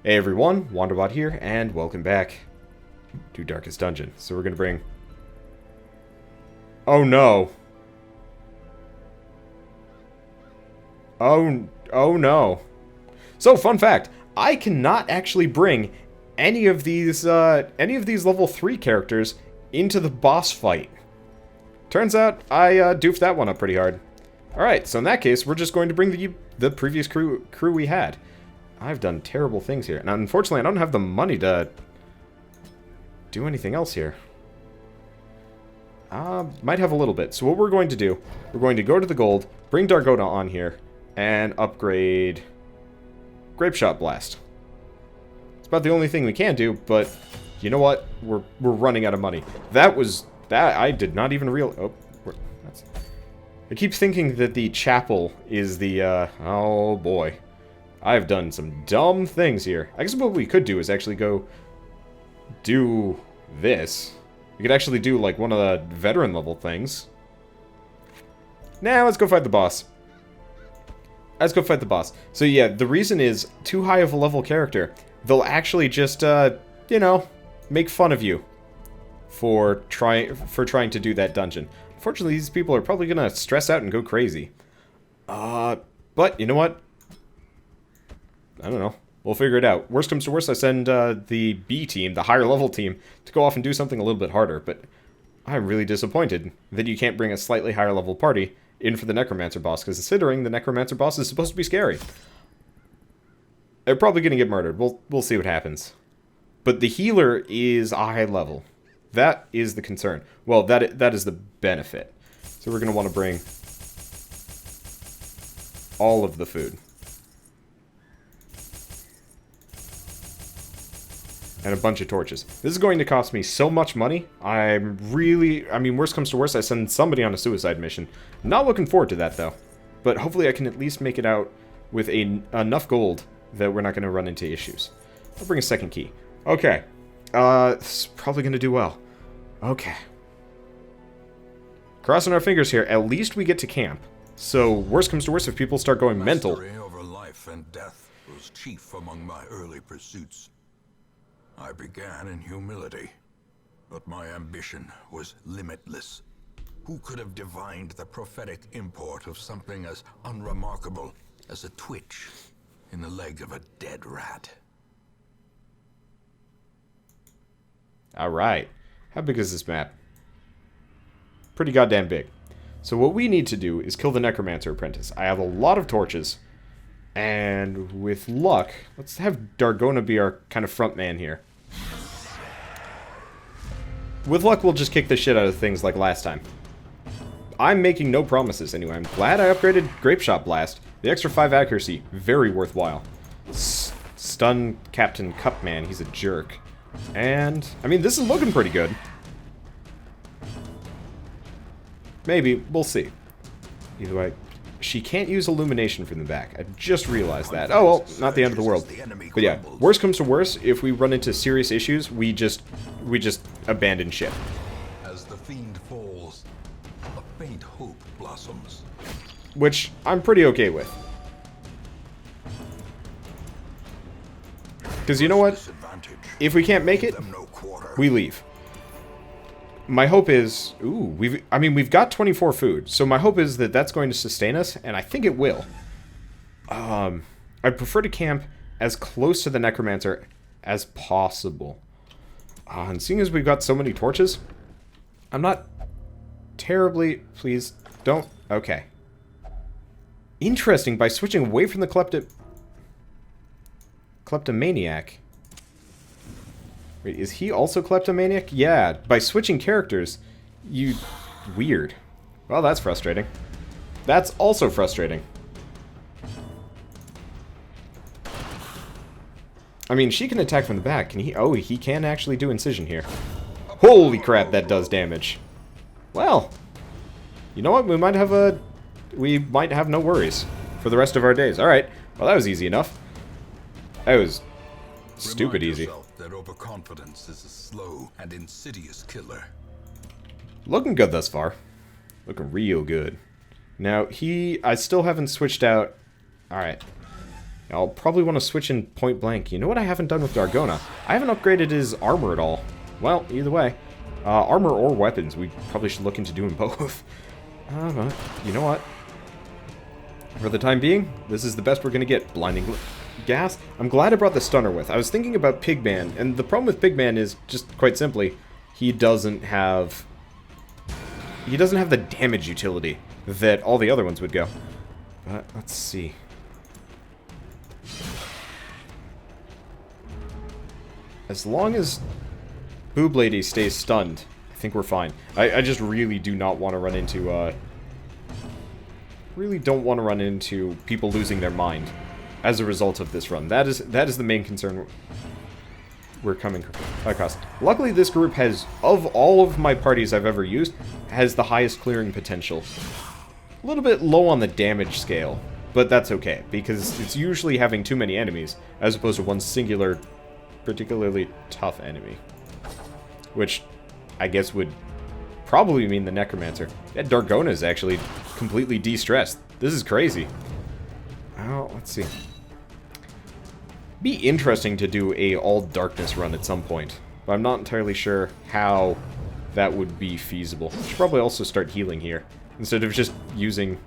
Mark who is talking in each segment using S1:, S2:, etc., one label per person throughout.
S1: Hey everyone, Wanderbot here, and welcome back to Darkest Dungeon. So we're gonna bring... Oh no! Oh no. So, fun fact, I cannot actually bring any of these level 3 characters into the boss fight. Turns out, I doofed that one up pretty hard. Alright, so in that case, we're just going to bring the previous crew we had. I've done terrible things here. Now, unfortunately, I don't have the money to do anything else here. Might have a little bit. So what we're going to do, we're going to go to the gold, bring Dargona on here, and upgrade Grape Shot Blast. It's about the only thing we can do, but you know what? We're running out of money. That I did not even I keep thinking that the chapel is the, oh boy. I've done some dumb things here. I guess what we could do is actually go do this. We could actually do, like, one of the veteran level things. Nah, let's go fight the boss. Let's go fight the boss. So yeah, the reason is, too high of a level character, they'll actually just, you know, make fun of you for trying to do that dungeon. Unfortunately, these people are probably gonna stress out and go crazy. But, you know what? I don't know. We'll figure it out. Worst comes to worst, I send the B team, the higher level team, to go off and do something a little bit harder, but I'm really disappointed that you can't bring a slightly higher level party in for the Necromancer boss, because considering the Necromancer boss is supposed to be scary. They're probably going to get murdered. We'll see what happens. But the healer is a high level. That is the concern. Well, that is the benefit. So we're going to want to bring all of the food. And a bunch of torches. This is going to cost me so much money. I mean, worst comes to worst, I send somebody on a suicide mission. Not looking forward to that, though. But hopefully I can at least make it out with enough gold that we're not going to run into issues. I'll bring a second key. Okay. This is probably going to do well. Okay. Crossing our fingers here. At least we get to camp. So, worst comes to worst, if people start going mental.
S2: Mastery over life and death was chief among my early pursuits. I began in humility, but my ambition was limitless. Who could have divined the prophetic import of something as unremarkable as a twitch in the leg of a dead rat?
S1: Alright. How big is this map? Pretty goddamn big. So what we need to do is kill the Necromancer Apprentice. I have a lot of torches. And with luck, let's have Dargona be our kind of front man here. With luck, we'll just kick the shit out of things like last time. I'm making no promises anyway. I'm glad I upgraded Grape Shot Blast. The extra 5 accuracy, very worthwhile. Stun Captain Cupman, he's a jerk. And, I mean, this is looking pretty good. Maybe, we'll see. Either way, she can't use illumination from the back. I just realized that. Oh, well, not the end of the world. But yeah, worst comes to worst, if we run into serious issues, we just abandon ship.
S2: As the fiend falls, a faint hope blossoms.
S1: Which I'm pretty okay with. Because you know what? If we can't make it, we leave. My hope is, we've got 24 food, so my hope is that that's going to sustain us, and I think it will. I prefer to camp as close to the Necromancer as possible. And seeing as we've got so many torches, I'm not terribly, please, don't, okay. Interesting, by switching away from the kleptomaniac. Wait, is he also kleptomaniac? Yeah, by switching characters, weird. Well, that's frustrating. That's also frustrating. I mean, she can attack from the back. Can he? Oh, he can actually do incision here. Holy crap, that does damage. Well, you know what? We might have no worries for the rest of our days. All right. Well, that was easy enough. That was stupid easy.
S2: That overconfidence is a slow and insidious killer.
S1: Looking good thus far. Looking real good. Now, I still haven't switched out... Alright. I'll probably want to switch in point blank. You know what I haven't done with Gargona? I haven't upgraded his armor at all. Well, either way. Armor or weapons. We probably should look into doing both. You know what? For the time being, this is the best we're going to get. Blinding gas. I'm glad I brought the stunner with. I was thinking about Pigman, and the problem with Pigman is, just quite simply, he doesn't have the damage utility that all the other ones would go. But, let's see. As long as Boob Lady stays stunned, I think we're fine. I just really do not want to run into, really don't want to run into people losing their mind as a result of this run. That is the main concern we're coming across. Luckily, this group has, of all of my parties I've ever used, has the highest clearing potential. A little bit low on the damage scale, but that's okay, because it's usually having too many enemies, as opposed to one singular, particularly tough enemy. Which, I guess would probably mean the Necromancer. Yeah, Dargona is actually completely de-stressed. This is crazy. Oh, let's see. Be interesting to do a all-darkness run at some point, but I'm not entirely sure how that would be feasible. I should probably also start healing here, instead of just using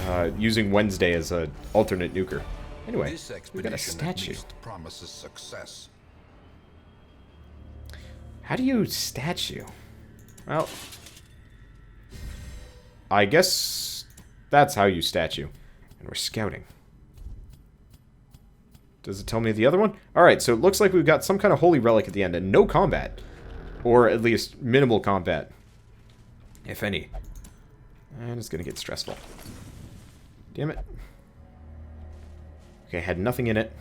S1: Wednesday as an alternate nuker. Anyway, we got a statue.
S2: Promises success.
S1: How do you statue? Well, I guess that's how you statue. And we're scouting. Does it tell me the other one? Alright, so it looks like we've got some kind of holy relic at the end and no combat. Or at least minimal combat. If any. And it's going to get stressful. Damn it. Okay, had nothing in it.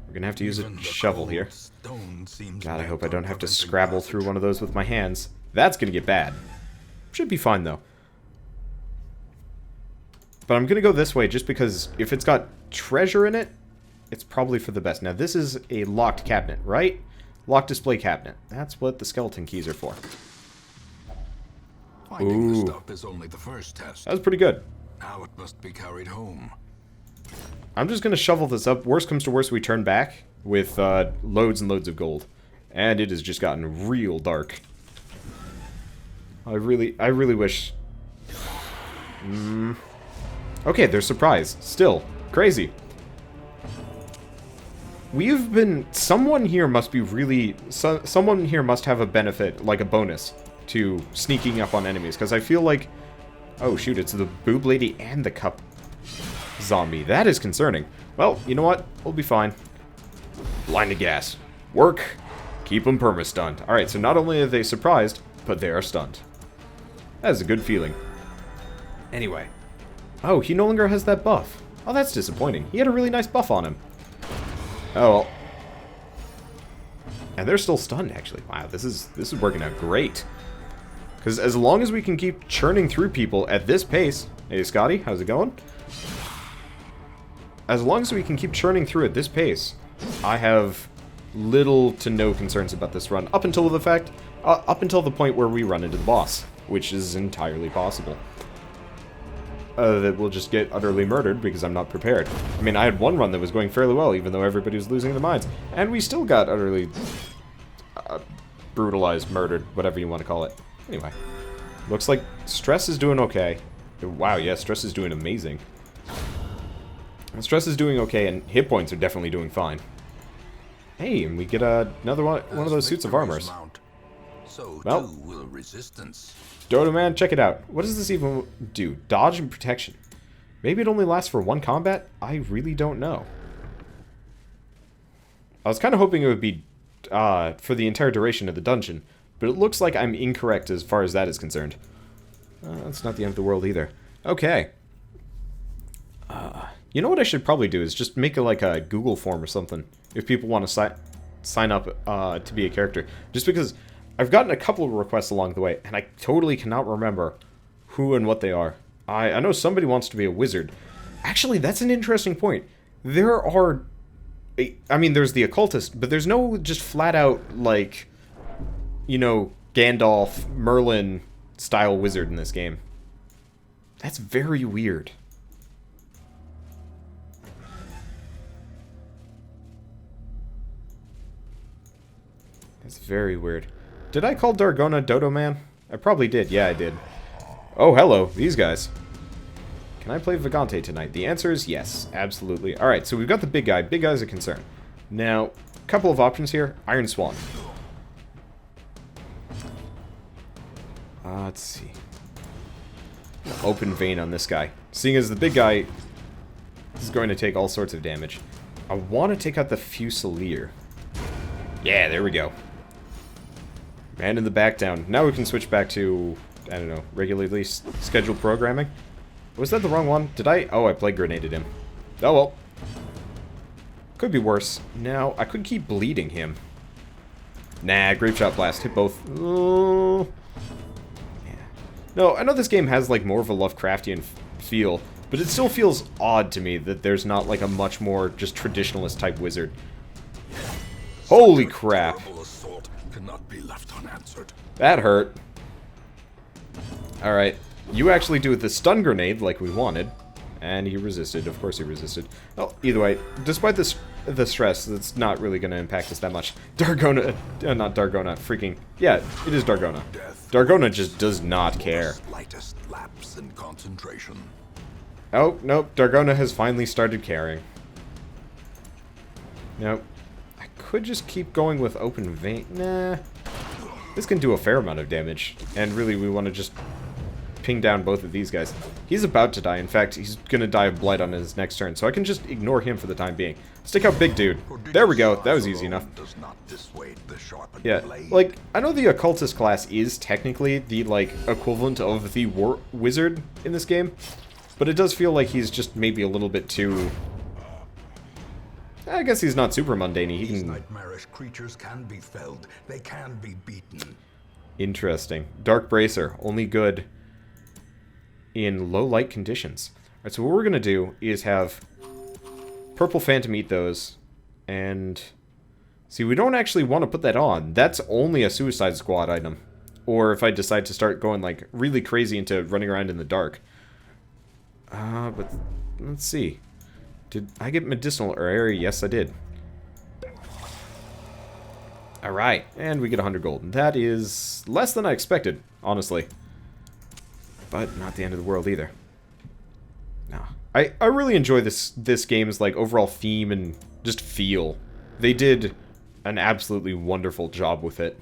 S1: We're going to have to use a shovel here. God, I hope I don't have to scrabble through one of those with my hands. That's going to get bad. Should be fine, though. But I'm going to go this way just because if it's got treasure in it, it's probably for the best. Now, this is a locked cabinet, right? Locked display cabinet. That's what the skeleton keys are for.
S2: Finding the stuff is only the first test.
S1: That was pretty good.
S2: Now it must be carried home.
S1: I'm just going to shovel this up. Worst comes to worst, we turn back with loads and loads of gold. And it has just gotten real dark. I really wish... Okay, they're surprised. Still. Crazy. We've been... Someone here must be really... someone here must have a benefit, like a bonus, to sneaking up on enemies. Because I feel like... Oh, shoot, it's the Boob Lady and the Cup Zombie. That is concerning. Well, you know what? We'll be fine. Blinded gas. Work. Keep them perma-stunned. Alright, so not only are they surprised, but they are stunned. That is a good feeling. Anyway. Oh, he no longer has that buff. Oh, that's disappointing. He had a really nice buff on him. Oh, well. And they're still stunned, actually. Wow, this is working out great. Because as long as we can keep churning through people at this pace... Hey, Scotty, how's it going? As long as we can keep churning through at this pace, I have little to no concerns about this run. Up until the point where we run into the boss, which is entirely possible. That we'll just get utterly murdered because I'm not prepared. I mean, I had one run that was going fairly well, even though everybody was losing their minds. And we still got utterly brutalized, murdered, whatever you want to call it. Anyway, looks like Stress is doing okay. Wow, yeah, Stress is doing amazing. And Stress is doing okay, and hit points are definitely doing fine. Hey, and we get another one of those suits of armors.
S2: So
S1: well,
S2: too will resistance.
S1: Dodo Man, check it out. What does this even do? Dodge and protection. Maybe it only lasts for one combat? I really don't know. I was kind of hoping it would be for the entire duration of the dungeon, but it looks like I'm incorrect as far as that is concerned. That's not the end of the world either. Okay. You know what I should probably do is just make like a Google form or something if people want to sign up to be a character. Just because I've gotten a couple of requests along the way, and I totally cannot remember who and what they are. I know somebody wants to be a wizard. Actually, that's an interesting point. There are... I mean, there's the occultist, but there's no just flat-out, like, you know, Gandalf, Merlin-style wizard in this game. That's very weird. That's very weird. Did I call Dargona Dodo Man? I probably did. Yeah, I did. Oh, hello. These guys. Can I play Vagante tonight? The answer is yes. Absolutely. Alright, so we've got the big guy. Big guy's a concern. Now, a couple of options here. Iron Swan. Let's see. Open vein on this guy. Seeing as the big guy is going to take all sorts of damage. I want to take out the Fusilier. Yeah, there we go. Man in the back down. Now we can switch back to, I don't know, regularly scheduled programming. Was that the wrong one? Did I? Oh, I plague grenaded him. Oh well. Could be worse. Now, I could keep bleeding him. Nah, Grape Shot Blast. Hit both. Oh. Yeah. No, I know this game has like more of a Lovecraftian feel, but it still feels odd to me that there's not like a much more just traditionalist type wizard. Holy crap.
S2: Cannot be left unanswered.
S1: That hurt. Alright. You actually do the stun grenade like we wanted. And he resisted. Of course he resisted. Well, either way, despite the stress, that's not really going to impact us that much. Dargona... not Dargona. Freaking... Yeah, it is Dargona. Dargona just does not care.
S2: Slightest lapse in concentration.
S1: Oh, nope. Dargona has finally started caring. Nope. I could just keep going with open vein. Nah. This can do a fair amount of damage. And really, we want to just ping down both of these guys. He's about to die. In fact, he's going to die of blight on his next turn. So I can just ignore him for the time being. Let's take out big dude. There we go. That was easy enough. Yeah, like, I know the occultist class is technically the, like, equivalent of the war wizard in this game. But it does feel like he's just maybe a little bit too... I guess he's not super mundane. He can...
S2: Nightmarish creatures can be felled. They can be beaten.
S1: Interesting. Dark Bracer. Only good in low light conditions. Alright, so what we're going to do is have Purple Phantom eat those. And... see, we don't actually want to put that on. That's only a Suicide Squad item. Or if I decide to start going, like, really crazy into running around in the dark. But let's see. Did I get medicinal area? Yes, I did. Alright, and we get 100 gold. That is less than I expected, honestly. But not the end of the world either. No. I really enjoy this game's like overall theme and just feel. They did an absolutely wonderful job with it.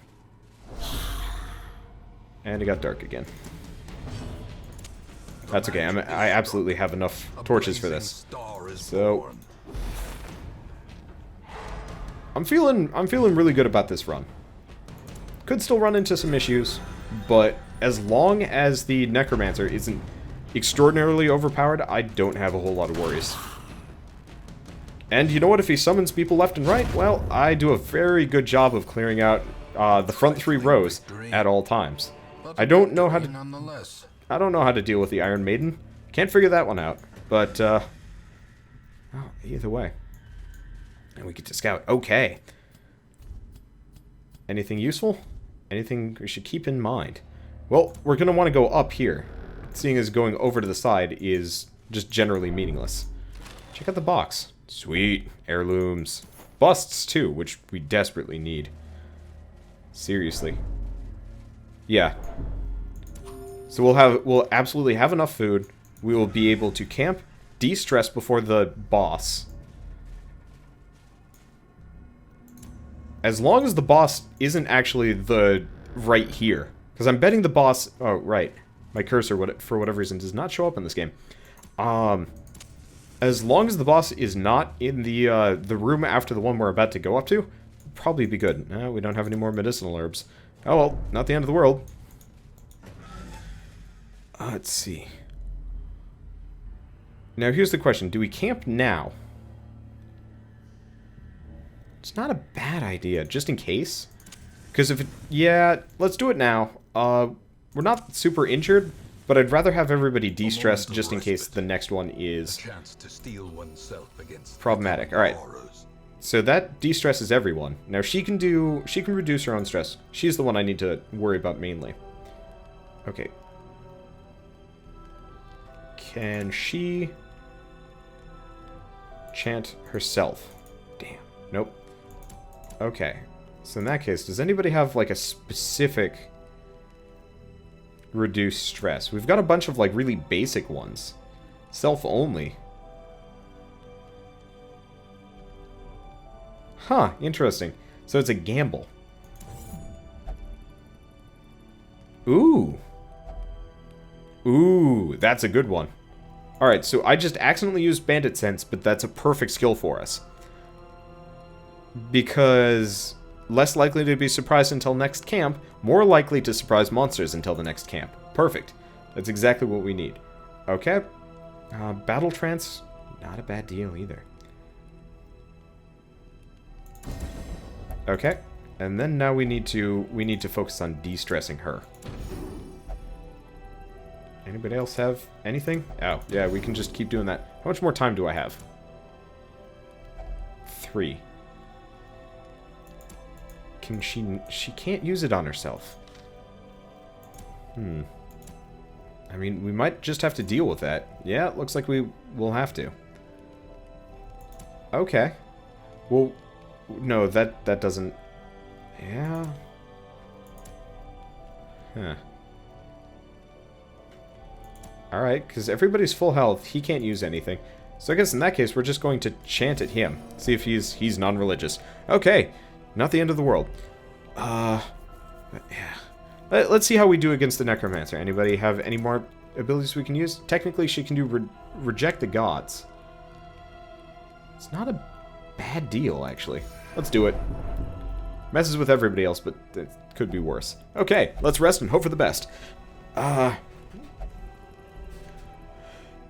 S1: And it got dark again. That's okay. I absolutely have enough torches for this. So I'm feeling really good about this run. Could still run into some issues, but as long as the Necromancer isn't extraordinarily overpowered, I don't have a whole lot of worries. And you know what? If he summons people left and right, well, I do a very good job of clearing out the front 3 rows at all times. I don't know how to deal with the Iron Maiden. Can't figure that one out. But, well, either way. And we get to scout. Okay. Anything useful? Anything we should keep in mind? Well, we're going to want to go up here. Seeing as going over to the side is just generally meaningless. Check out the box. Sweet. Heirlooms. Busts, too, which we desperately need. Seriously. Yeah. So we'll absolutely have enough food. We will be able to camp, de-stress before the boss. As long as the boss isn't actually the right here. Because I'm betting the boss... oh, right. My cursor, for whatever reason, does not show up in this game. As long as the boss is not in the room after the one we're about to go up to, probably be good. No, we don't have any more medicinal herbs. Oh well, not the end of the world. Let's see. Now here's the question. Do we camp now? It's not a bad idea, just in case. Because if it... yeah, let's do it now. We're not super injured, but I'd rather have everybody de-stressed just in case the next one is problematic. Alright. So that de-stresses everyone. Now she can reduce her own stress. She's the one I need to worry about mainly. Okay. Can she chant herself? Damn. Nope. Okay. So in that case, does anybody have, like, a specific reduced stress? We've got a bunch of, like, really basic ones. Self-only. Huh, interesting. So it's a gamble. Ooh. Ooh, that's a good one. Alright, so I just accidentally used Bandit Sense, but that's a perfect skill for us. Because less likely to be surprised until next camp, more likely to surprise monsters until the next camp. Perfect. That's exactly what we need. Okay. Battle Trance, not a bad deal either. Okay. And then now we need to focus on de-stressing her. Anybody else have anything? Oh, yeah, we can just keep doing that. How much more time do I have? 3. Can she can't use it on herself. I mean, we might just have to deal with that. Yeah, it looks like we will have to. Okay. Well, no, that doesn't... Yeah. Huh. Alright, because everybody's full health, he can't use anything. So I guess in that case, we're just going to chant at him. See if he's non-religious. Okay, not the end of the world. Yeah. Let's see how we do against the Necromancer. Anybody have any more abilities we can use? Technically, she can do reject the gods. It's not a bad deal, actually. Let's do it. Messes with everybody else, but it could be worse. Okay, let's rest and hope for the best.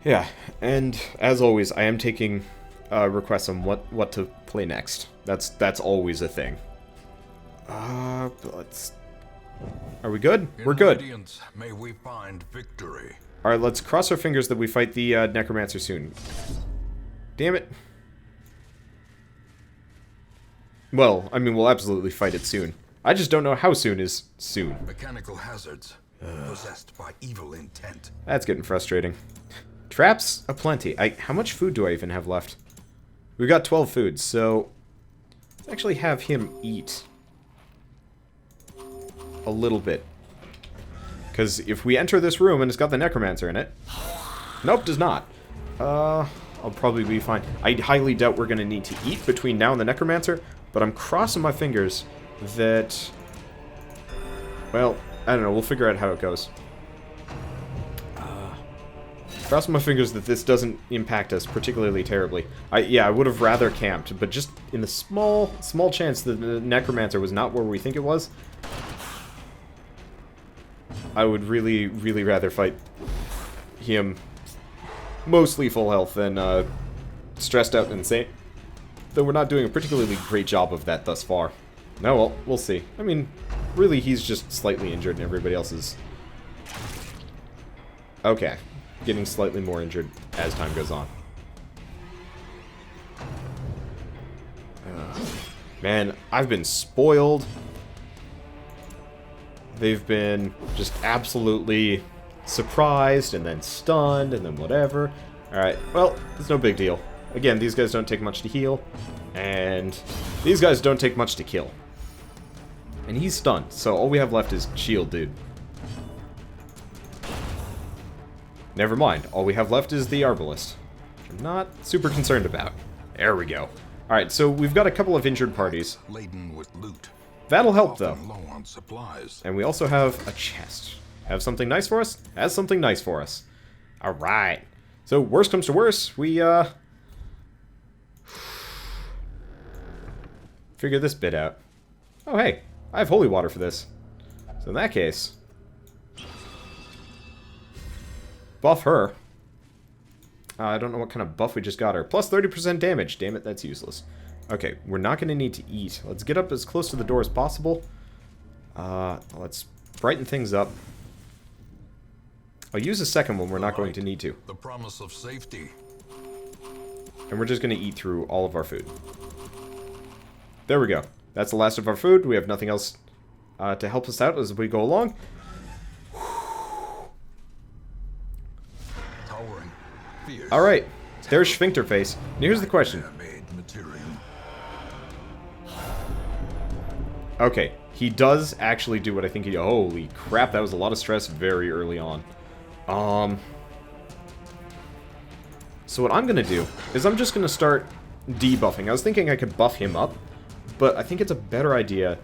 S1: Yeah, and as always, I am taking requests on what to play next. That's always a thing. Let's... Are we good? We're good.
S2: May we find victory.
S1: Alright, let's cross our fingers that we fight the Necromancer soon. Damn it. Well, I mean, we'll absolutely fight it soon. I just don't know how soon is soon.
S2: Mechanical hazards, possessed by evil intent.
S1: That's getting frustrating. Traps aplenty. How much food do I even have left? We've got 12 foods, so... Let's actually have him eat a little bit. Because if we enter this room and it's got the Necromancer in it... Nope, does not. I'll probably be fine. I highly doubt we're going to need to eat between now and the Necromancer, but I'm crossing my fingers that... Well, I don't know, we'll figure out how it goes. Crossing my fingers that this doesn't impact us particularly terribly. Yeah, I would have rather camped, but just in the small chance that the Necromancer was not where we think it was, I would really, really rather fight him mostly full health than stressed out and insane. Though we're not doing a particularly great job of that thus far. No, well, we'll see. I mean, really, he's just slightly injured and everybody else is... Okay. Getting slightly more injured as time goes on. Man, I've been spoiled. They've been just absolutely surprised and then stunned and then whatever. Alright, well, it's no big deal. Again, these guys don't take much to heal, and these guys don't take much to kill. And he's stunned, so all we have left is shield, dude. Never mind, all we have left is the Arbalist, which I'm not super concerned about. There we go. Alright, so we've got a couple of injured parties.
S2: Laden with loot.
S1: That'll help, though.
S2: Low on supplies.
S1: And we also have a chest. Have something nice for us? Has something nice for us. Alright. So, worst comes to worst, we, figure this bit out. Oh, hey. I have holy water for this. So in that case... Buff her. I don't know what kind of buff we just got her. Plus 30% damage. Damn it, that's useless. Okay, we're not going to need to eat. Let's get up as close to the door as possible. Let's brighten things up. I'll use a second one. We're not going to need to.
S2: The promise of safety.
S1: And we're just going to eat through all of our food. There we go. That's the last of our food. We have nothing else to help us out as we go along. Alright, there's Sphincter Face. Now here's the question. Okay, he does actually do what I think he... Holy crap, that was a lot of stress very early on. So what I'm going to do is I'm just going to start debuffing. I was thinking I could buff him up, but I think it's a better idea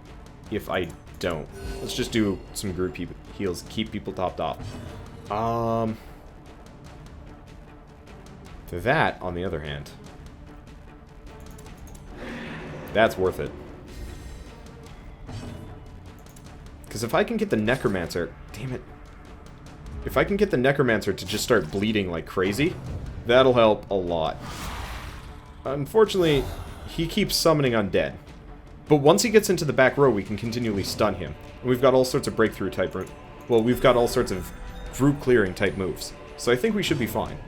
S1: if I don't. Let's just do some group heals, keep people topped off. That, on the other hand, that's worth it. Because if I can get the Necromancer... Damn it. If I can get the Necromancer to just start bleeding like crazy, that'll help a lot. Unfortunately, he keeps summoning undead. But once he gets into the back row, we can continually stun him. And we've got all sorts of breakthrough type... Well, we've got all sorts of group clearing type moves. So I think we should be fine.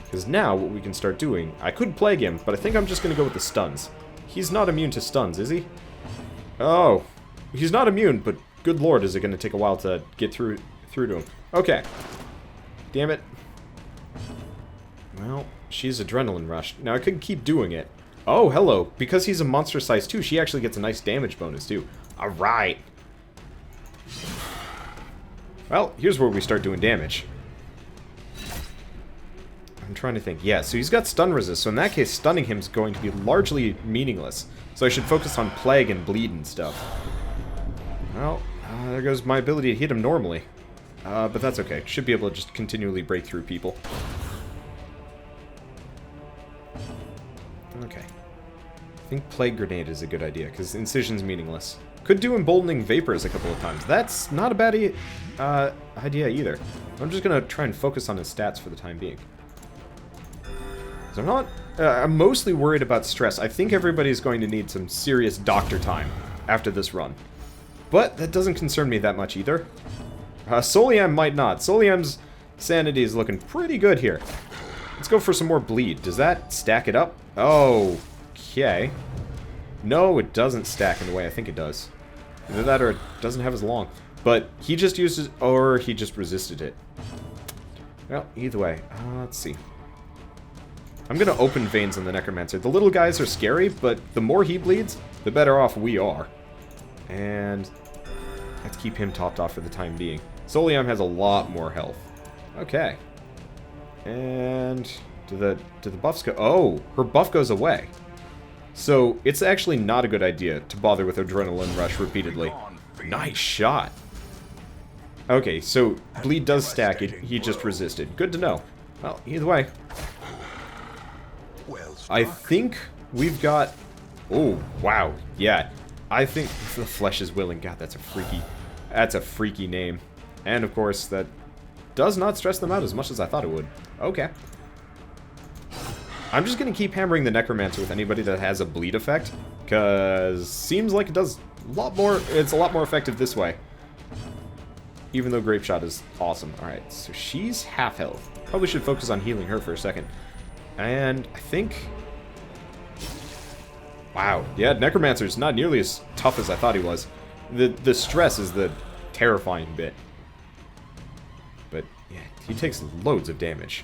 S1: Because now, what we can start doing... I could plague him, but I think I'm just going to go with the stuns. He's not immune to stuns, is he? Oh. He's not immune, but good lord, is it going to take a while to get through to him. Okay. Damn it. Well, she's adrenaline rush. Now, I could keep doing it. Oh, hello. Because he's a monster size 2, she actually gets a nice damage bonus, too. Alright. Well, here's where we start doing damage. I'm trying to think. Yeah, so he's got stun resist, so in that case, stunning him is going to be largely meaningless. So I should focus on plague and bleed and stuff. Well, there goes my ability to hit him normally. But that's okay. Should be able to just continually break through people. Okay. I think Plague Grenade is a good idea, because Incision's meaningless. Could do Emboldening Vapors a couple of times. That's not a bad idea either. I'm just going to try and focus on his stats for the time being. So I'm not... I'm mostly worried about stress. I think everybody's going to need some serious doctor time after this run. But that doesn't concern me that much either. Soliam might not. Soliam's sanity is looking pretty good here. Let's go for some more bleed. Does that stack it up? Oh, okay. No, it doesn't stack in the way I think it does. Either that or it doesn't have as long. But he just uses... Or he just resisted it. Well, either way. Let's see. I'm going to open veins on the Necromancer. The little guys are scary, but the more he bleeds, the better off we are. And let's keep him topped off for the time being. Soliam has a lot more health. Okay. And do the buffs go... Oh, her buff goes away. So it's actually not a good idea to bother with Adrenaline Rush repeatedly. Nice shot. Okay, so bleed does stack. He just resisted. Good to know. Well, either way. I think we've got... Oh, wow. Yeah. I think the flesh is willing. God, that's a freaky name. And of course, that does not stress them out as much as I thought it would. Okay. I'm just gonna keep hammering the Necromancer with anybody that has a bleed effect, because seems like it does a lot more. It's a lot more effective this way. Even though Grape Shot is awesome. All right, so she's half health. Probably should focus on healing her for a second. And I think... Wow, yeah, Necromancer's not nearly as tough as I thought he was. The stress is the terrifying bit. But, yeah, he takes loads of damage.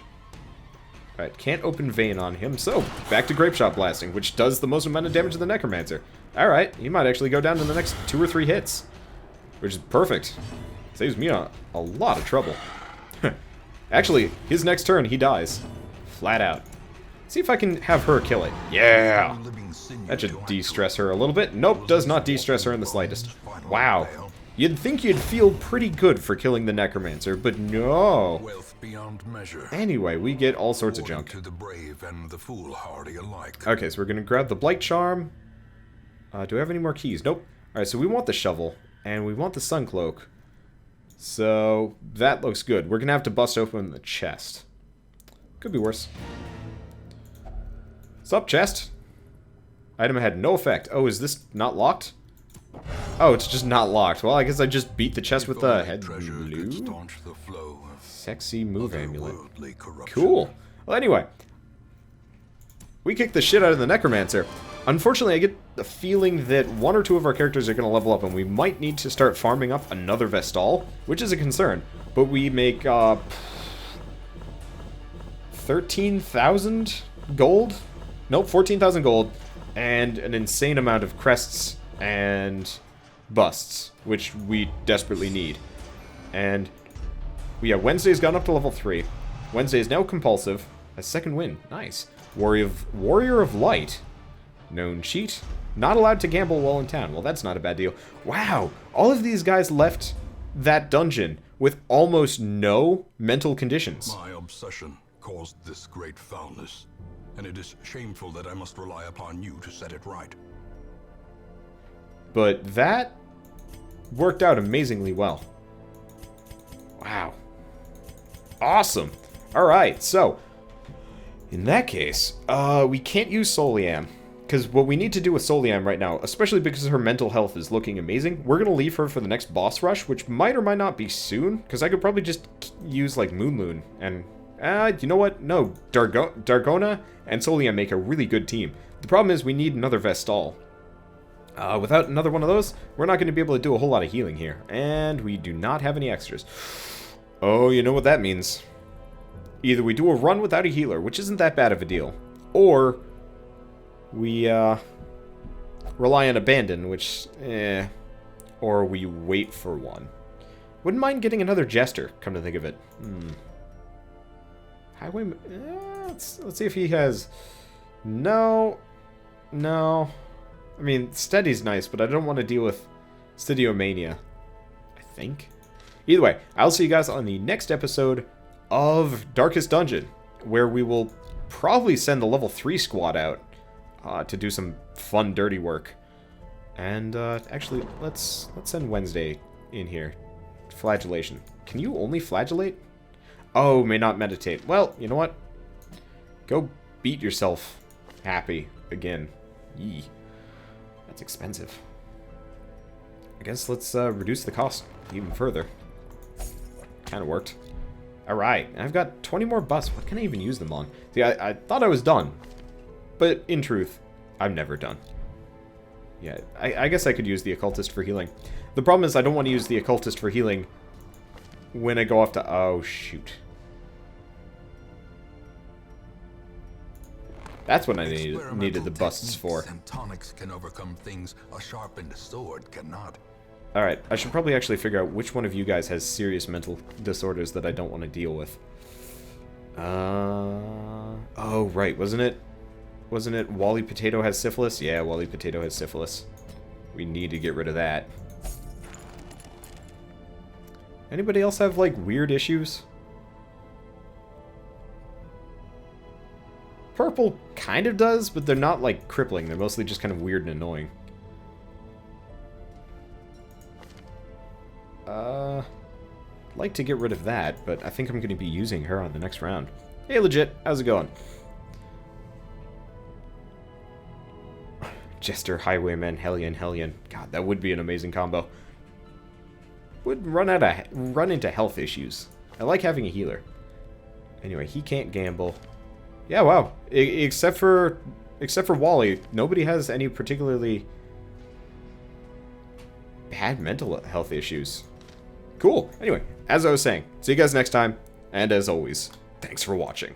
S1: Alright, can't open Vein on him, so back to Grape Shot Blasting, which does the most amount of damage to the Necromancer. Alright, he might actually go down in the next 2 or 3 hits. Which is perfect. Saves me a lot of trouble. Actually, his next turn, he dies. Flat out. See if I can have her kill it. Yeah! That should de-stress her a little bit. Nope, does not de-stress her in the slightest. Wow. You'd think you'd feel pretty good for killing the Necromancer, but no. Anyway, we get all sorts of junk. Okay, so we're gonna grab the Blight Charm. Do we have any more keys? Nope. Alright, so we want the Shovel, and we want the Sun Cloak. So, that looks good. We're gonna have to bust open the chest. Could be worse. Sup, chest? Item had no effect. Oh, is this not locked? Oh, it's just not locked. Well, I guess I just beat the chest with the head blue. Sexy move amulet. Cool. Well, anyway. We kicked the shit out of the Necromancer. Unfortunately, I get the feeling that 1 or 2 of our characters are going to level up, and we might need to start farming up another Vestal, which is a concern. But we make, 13,000 gold? Nope, 14,000 gold, and an insane amount of crests and busts, which we desperately need. And, yeah, Wednesday's gone up to level 3. Wednesday is now compulsive. A second win. Nice. Warrior of Light. Known cheat. Not allowed to gamble while in town. Well, that's not a bad deal. Wow. All of these guys left that dungeon with almost no mental conditions.
S2: My obsession caused this great foulness, and it is shameful that I must rely upon you to set it right.
S1: But that worked out amazingly well. Wow. Awesome. Alright, so in that case, we can't use Soliam. Because what we need to do with Soliam right now, especially because her mental health is looking amazing, we're going to leave her for the next boss rush, which might or might not be soon. Because I could probably just use, like, Moonloon. And, you know what? No, Dargona and Soliam make a really good team. The problem is we need another Vestal. Without another one of those, we're not going to be able to do a whole lot of healing here. And we do not have any extras. Oh, you know what that means. Either we do a run without a healer, which isn't that bad of a deal, or we rely on Abandon, which, or we wait for one. Wouldn't mind getting another Jester, come to think of it. Highwayman, let's see if he has... No. I mean, Steady's nice, but I don't want to deal with Steadiomania, I think. Either way, I'll see you guys on the next episode of Darkest Dungeon, where we will probably send the level 3 squad out to do some fun, dirty work. And actually, let's send Wednesday in here. Flagellation. Can you only flagellate? Oh, may not meditate. Well, you know what? Go beat yourself happy again. Yee. That's expensive. I guess let's reduce the cost even further. Kind of worked. Alright, I've got 20 more busts. What can I even use them on? See, I thought I was done. But in truth, I'm never done. Yeah, I guess I could use the Occultist for healing. The problem is I don't want to use the Occultist for healing when I go off to... Oh, shoot. That's what I needed the busts for.
S2: And tonics can overcome things a sharpened sword cannot.
S1: Alright, I should probably actually figure out which one of you guys has serious mental disorders that I don't want to deal with. Oh, right, wasn't it Wally Potato has syphilis? Yeah, Wally Potato has syphilis. We need to get rid of that. Anybody else have, like, weird issues? Purple kind of does, but they're not, like, crippling. They're mostly just kind of weird and annoying. I'd like to get rid of that, but I think I'm going to be using her on the next round. Hey, legit, how's it going? Jester, Highwayman, Hellion. God, that would be an amazing combo. Would run into health issues. I like having a healer. Anyway, he can't gamble. Yeah, wow. Except for Wally, nobody has any particularly bad mental health issues. Cool. Anyway, as I was saying, see you guys next time, and as always, thanks for watching.